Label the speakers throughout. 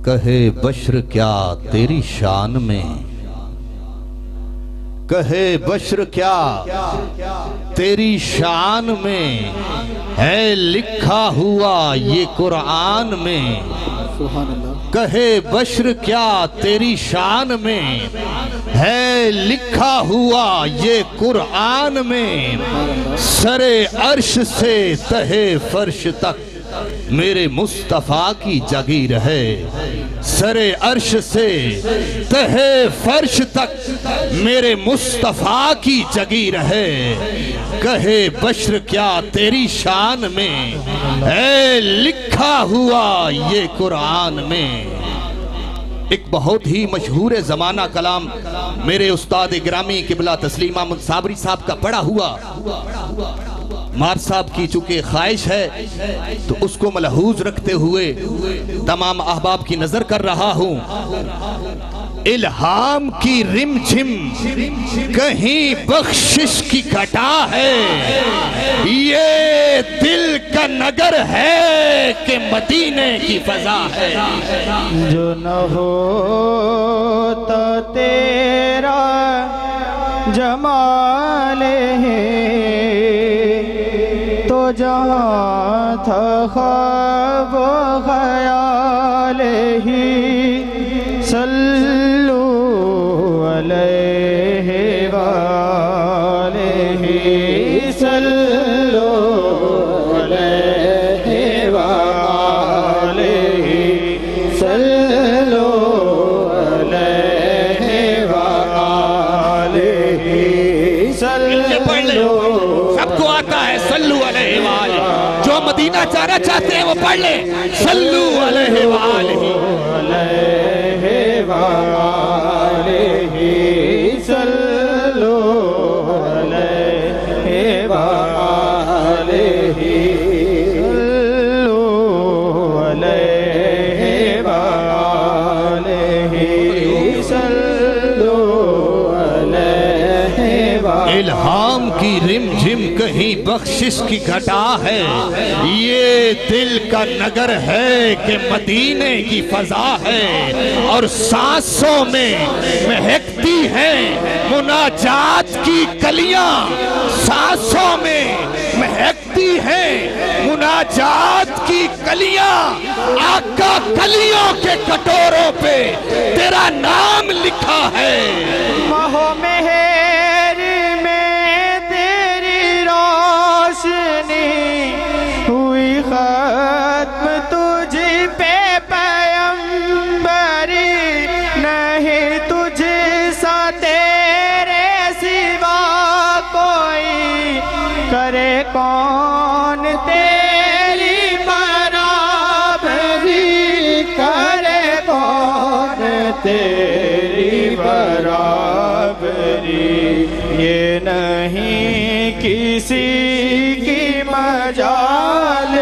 Speaker 1: کہے بشر کیا تیری شان میں، کہے بشر کیا تیری شان میں، ہے لکھا ہوا یہ قرآن میں۔ کہے بشر کیا تیری شان میں، ہے لکھا ہوا یہ قرآن میں۔ سر عرش سے تہے فرش تک میرے مصطفیٰ کی جگیر ہے، سر عرش سے تہے فرش تک میرے مصطفیٰ کی جگیر ہے۔ کہے بشر کیا تیری شان میں، ہے لکھا ہوا یہ قرآن میں۔ ایک بہت ہی مشہور زمانہ کلام میرے استاد گرامی قبلہ تسلیم احمد صابری صاحب کا پڑھا ہوا، مار صاحب کی چونکہ خواہش ہے تو اس کو ملحوظ رکھتے ہوئے تمام احباب کی نظر کر رہا ہوں۔ الہام کی رم جھم کہیں بخشش کی گھٹا ہے، یہ دل کا نگر ہے کہ مدینے کی فضا ہے۔
Speaker 2: جو نہ ہوتا تیرا جمال ہے تو جہاں تھا خواب و خیال ہی۔ صلو علیہ وآلہ، صلو علیہ وآلہ، صلو علیہ وآلہ، صلو۔
Speaker 1: سب کو آتا ہے صلو علیہ وآلہ، جو مدینہ جانا چاہتے ہیں وہ پڑھ لیں صلو علیہ وآلہ،
Speaker 2: صلو علیہ وآلہ، صلو علیہ وآلہ، صلو علیہ وآلہ۔
Speaker 1: الہام کی رم جھم کہیں بخشش کی گھٹا ہے، یہ دل کا نگر ہے کہ مدینے کی فضا ہے، اور سانسوں میں مہکتی ہیں مناجات کی کلیاں، سانسوں میں مہکتی ہیں مناجات کی کلیاں۔ آقا کلیوں کے کٹوروں پہ تیرا نام لکھا ہے۔
Speaker 2: ماہ مہر میں تیری روشنی ہوئی ختم، تجھ پہ پیمبری نہیں، تجھ سا تیرے سوا کوئی کرے کون تیری برابری، کرے کون تیری برابری۔ یہ نہیں کسی کی مجال،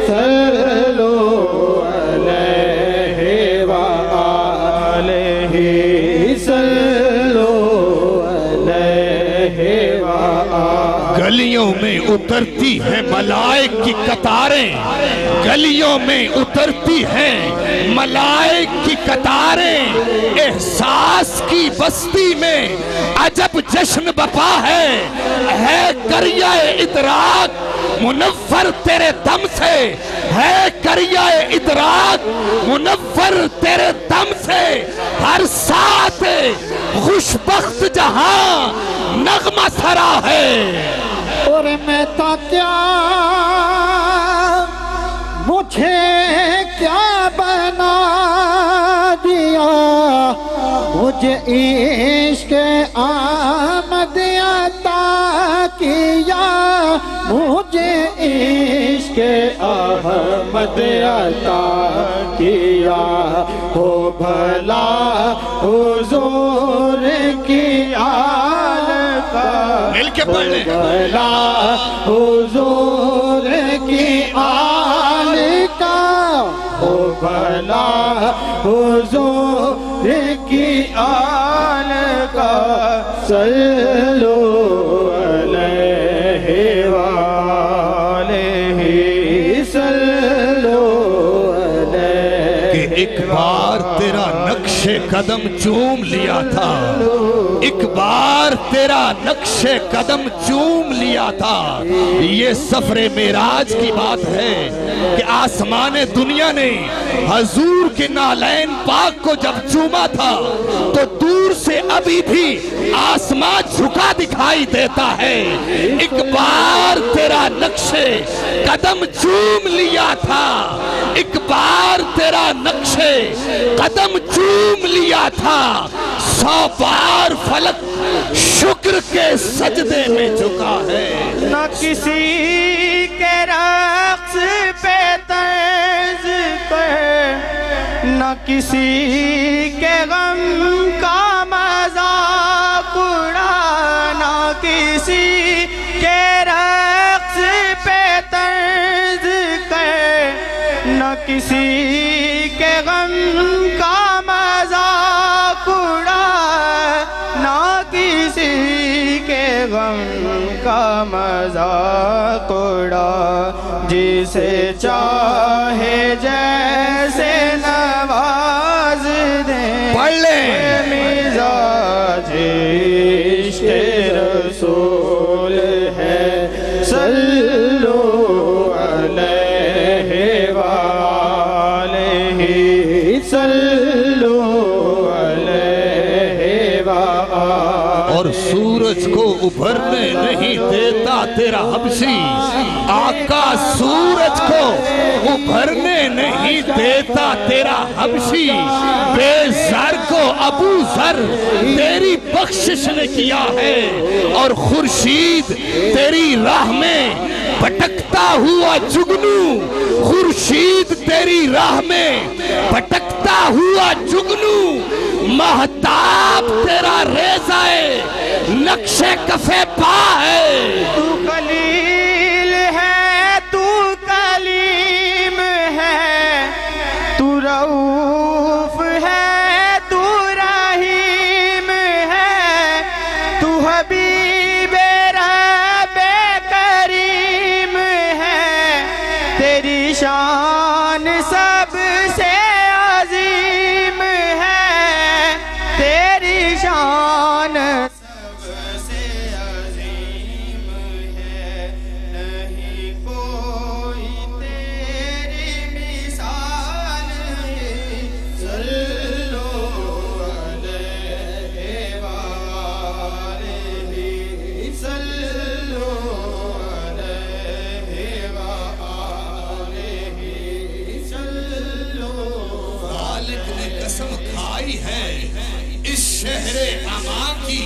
Speaker 2: صلو علیہ وآلہ، صلو علیہ وآلہ۔
Speaker 1: گلیوں میں اترتی ہیں ملائک کی قطاریں، گلیوں میں اترتی ہیں ملائک کی قطاریں، احساس کی بستی میں عجب جشن بپا ہے کریہ ادراک منور تیرے دم سے، ہے کریہ ادراک منور تیرے دم سے۔ ہر ساتھ خوشبخت جہاں نغمہ سرا ہے۔
Speaker 2: اور میں تا کیا مجھے کیا بنا دیا، مجھے عشق آمد عطا کیا، مجھے عشق احمد عطا کیا۔ ہو بھلا حضور کی آل کا،
Speaker 1: مل کے پڑھ لیں۔
Speaker 2: بھلا حضور کی آل کا، ہو بھلا حضور کی آل کا۔ صلو علیہ وآلہ، صلو علیہ
Speaker 1: ایک بار تیرا نقش قدم چوم لیا تھا، ایک بار تیرا نقش قدم چوم لیا تھا۔ یہ سفر معراج کی بات ہے کہ آسمان دنیا نے حضور کے نالین پاک کو جب چوما تھا تو دور سے ابھی بھی آسمان جھکا دکھائی دیتا ہے۔ ایک بار تیرا نقش قدم چوم لیا تھا، ایک بار تیرا نقش قدم چوم لیا تھا، 100 بار فلک شکر کے سجدے میں جھکا ہے۔
Speaker 2: نہ کسی کے رقص پہ طنز پہ، نہ کسی کے غم کا مذاق اڑانا، کسی کے رقص پہ طنز پہ، نہ کسی کے غم کا مذاق اڑانا، کسی کے غم کا مذاق اڑا، جسے چاہے جیسے نواز دیں۔
Speaker 1: پڑھ لیں۔
Speaker 2: مزاج عشق رسول ہے، صلو علیہ وآلہ، صلو علیہ وآلہ۔
Speaker 1: اور سورج کو ابھرنے نہیں دیتا تیرا حبشی، آقا سورج کو ابھرنے نہیں دیتا تیرا حبشی، بے زر کو ابو ذر تیری بخشش نے کیا ہے، اور خورشید تیری راہ میں بھٹکتا ہوا جگنو، خورشید تیری راہ میں بھٹکتا ہوا جگنو، مہتاب تیرا ریزہ نقش کفے پا ہے۔
Speaker 2: تو خلیل ہے، تو کلیم ہے، تو رؤوف ہے، تو رحیم ہے، تو حبیب رب کریم ہے، تیری شان سب سے عظیم ہے، تیری شان سب سے عظیم ہے، نہیں کوئی تیری مثال ہے، صلو علیہ وآلہ، صلو علیہ وآلہ، صلو۔
Speaker 1: خالق نے قسم کھائی ہے اس شہر اما کی،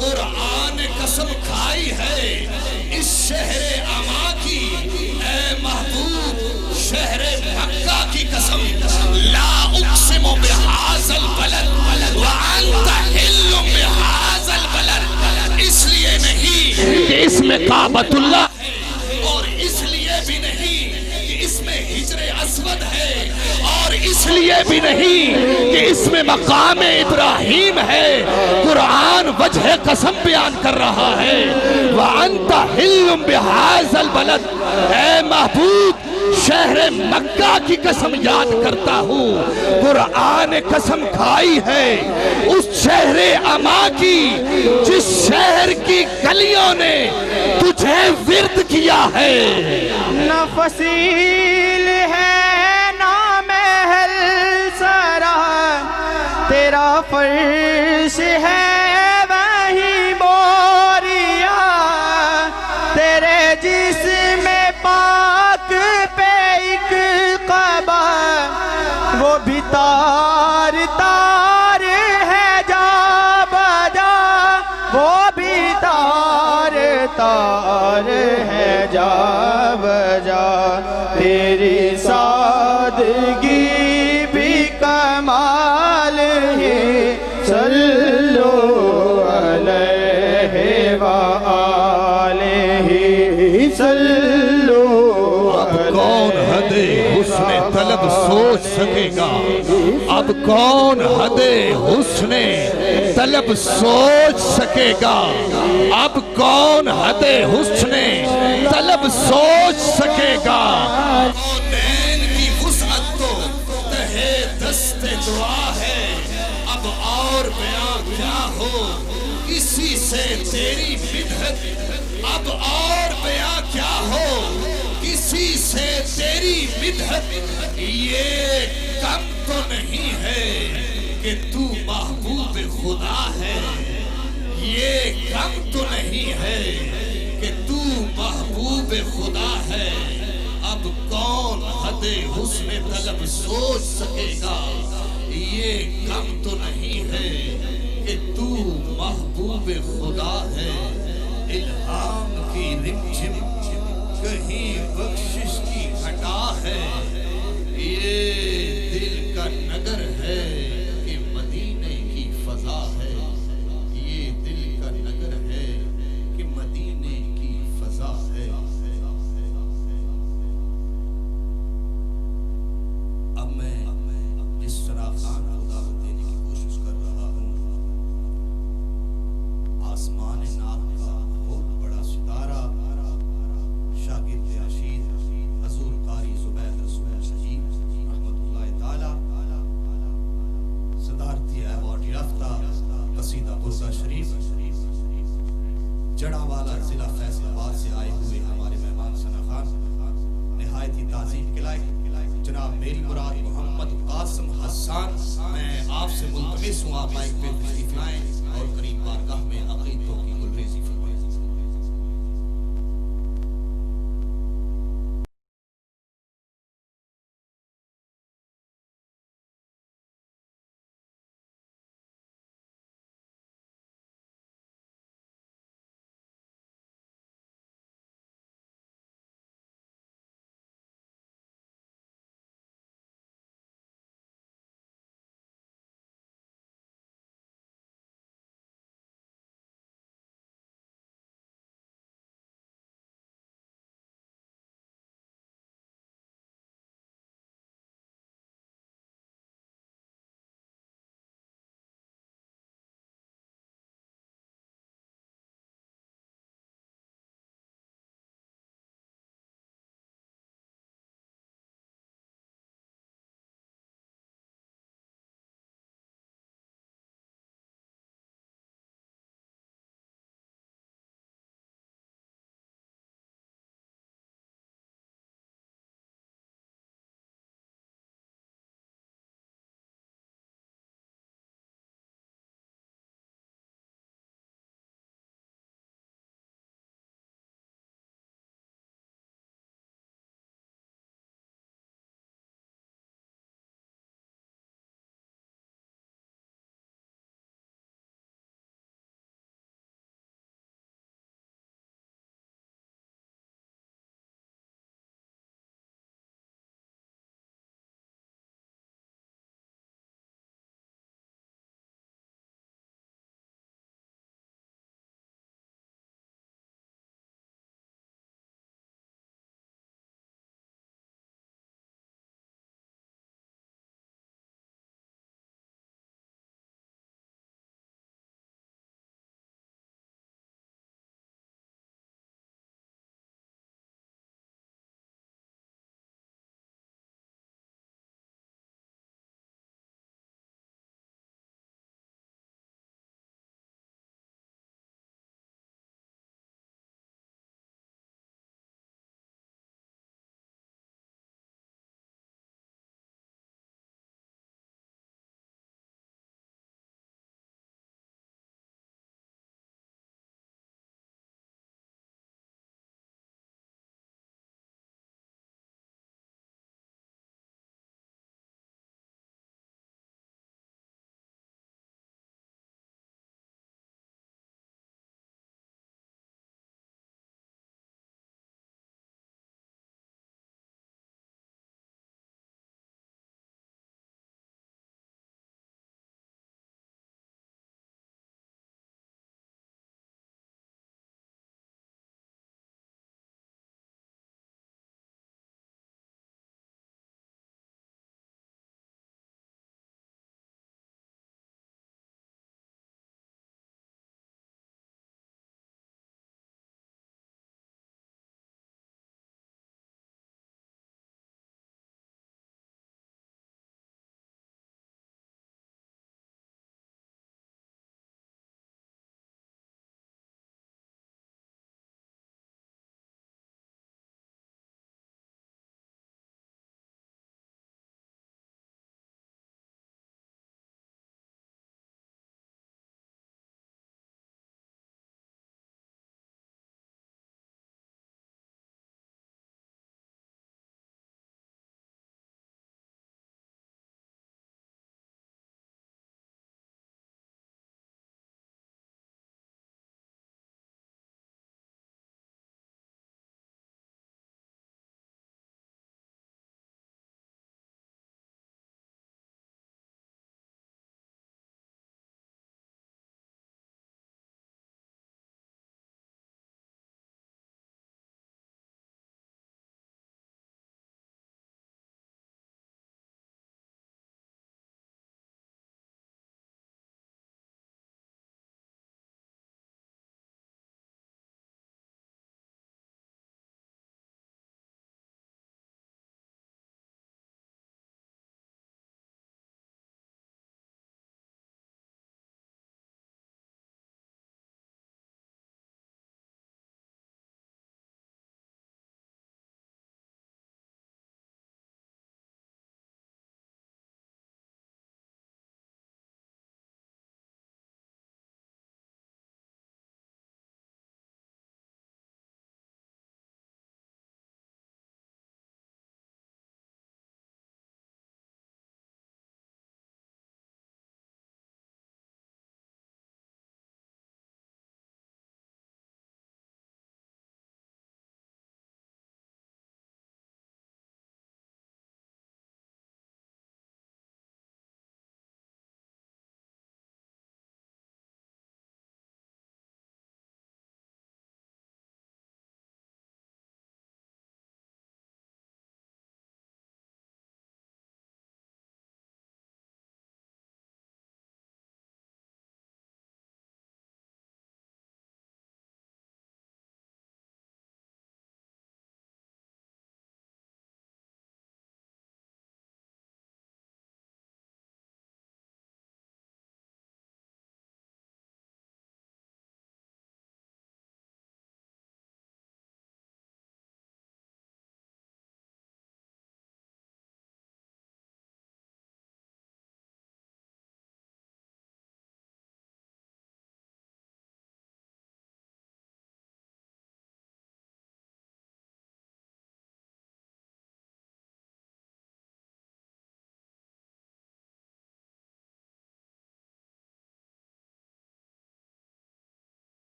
Speaker 1: قرآن نے قسم کھائی ہے اس شہر اما کی، اے محبوب شہر مکہ کی قسم، لا اقسم بہذا البلد وانت حل بہذا البلد، اس لیے نہیں کہ اس میں کعبۃ اللہ ہے، اور اس لیے بھی نہیں کہ اس میں حجر اسود ہے، اور اس لیے بھی نہیں کہ اس میں مقام ابراہیم ہے، قرآن وجہ قسم بیان کر رہا ہے، وَأَنْتَ حِلٌّ بِهَذَا الْبَلَدِ، اے محبوب شہر مکہ کی قسم یاد کرتا ہوں، قرآن نے قسم کھائی ہے اس شہر اما کی جس شہر کی گلیوں نے تجھے ورد کیا ہے۔
Speaker 2: نہ فصیل ہے نہ محل سرا، تیرا فرش ہے وہی بوریا، تیرے جسم پاک پہ ایک قبا، وہ بھی تار تار ہے جا بجا، وہ بھی تار تار ہے جا بجا، تیری سادگی بھی کمال ہے، صلو علیہ وآلہ، صلو
Speaker 1: اب کون حد حسن طلب سوچ سکے گا، اب کون حد حسن طلب سوچ سکے گا، اب کون حد حسن طلب سوچ سکے گا، کونین کی وسعت تو تہے کسی سے تیری مدحت اب اور بیاں کیا ہو کسی سے تیری مدحت یہ کم تو نہیں ہے کہ تو محبوب خدا ہے یہ کم تو نہیں ہے کہ تو محبوب خدا ہے اب کون حد حسن طلب سوچ سکے گا یہ کم تو نہیں ہے کہ تو محبوب خدا ہے الہام کی رمجھم کہیں بخشش کی گھٹا ہے یہ دل کا نگر ہے کہ مدینے کی فضا ہے یہ دل کا نگر ہے کہ مدینے کی فضا ہے اب میں جس طرح خان کو دعوت دینے کی کوشش کر رہا ہوں آسمان ناک کا بہت بڑا ستارہ شاگرد رشید حضور قاری زبید رسول شجیب رحمت اللہ تعالی صدارتی ایوارڈ یافتہ قصیدہ بردا شریف جڑا والا ضلع فیصل آباد سے آئے ہوئے ہمارے مہمان ثنا خان نہایت ہی تعظیم کے لائق جناب میری مراد محمد قاسم حسان میں آپ سے ملتمس ہوں آپ مائک پہ تشریف لائیں اور قریب بارگاہ میں